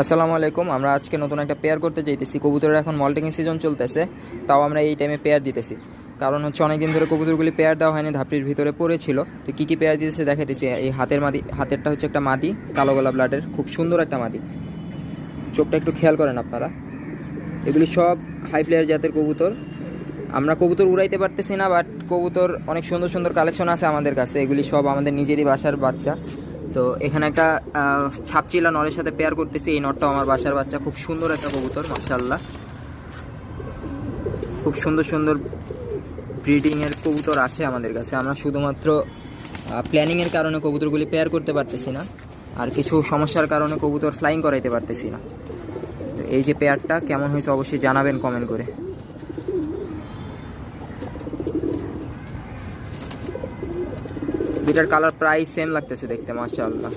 আসসালামু আলাইকুম। আমরা আজকে নতুন একটা পেয়ার করতে চাইতেছি। কবুতরের এখন মল্টিং সিজন চলতেছে, তাও আমরা এই টাইমে পেয়ার দিতেছি। কারণ হচ্ছে অনেকদিন ধরে কবুতরগুলি পেয়ার দেওয়া হয়নি, ধাপড়ির ভিতরে পড়েছিল। তো কী কী পেয়ার দিতেছে দেখাইতেছি। এই হাতেরটা হচ্ছে একটা মাদি, কালো গোলা ব্লাডের, খুব সুন্দর একটা মাদি। চোখটা একটু খেয়াল করেন আপনারা। এগুলি সব হাই ফ্লেয়ার জাতের কবুতর। আমরা কবুতর উড়াইতে পারতেছি না, বাট কবুতর অনেক সুন্দর সুন্দর কালেকশন আছে আমাদের কাছে। এগুলি সব আমাদের নিজেরই বাসার বাচ্চা। তো এখানে একটা ছাপচিলা নরের সাথে পেয়ার করতেছি। এই নরটাও আমার বাসার বাচ্চা, খুব সুন্দর একটা কবুতর, মাশাআল্লাহ। খুব সুন্দর সুন্দর ব্রিডিংয়ের কবুতর আছে আমাদের কাছে। আমরা শুধুমাত্র প্ল্যানিংয়ের কারণে কবুতরগুলি পেয়ার করতে পারতেছি না, আর কিছু সমস্যার কারণে কবুতর ফ্লাইং করাইতে পারতেছি না। তো এই যে পেয়ারটা কেমন হয়েছে অবশ্যই জানাবেন কমেন্ট করে। দুটার কালার প্রায় সেম লাগতেছে দেখতে, মাশাআল্লাহ।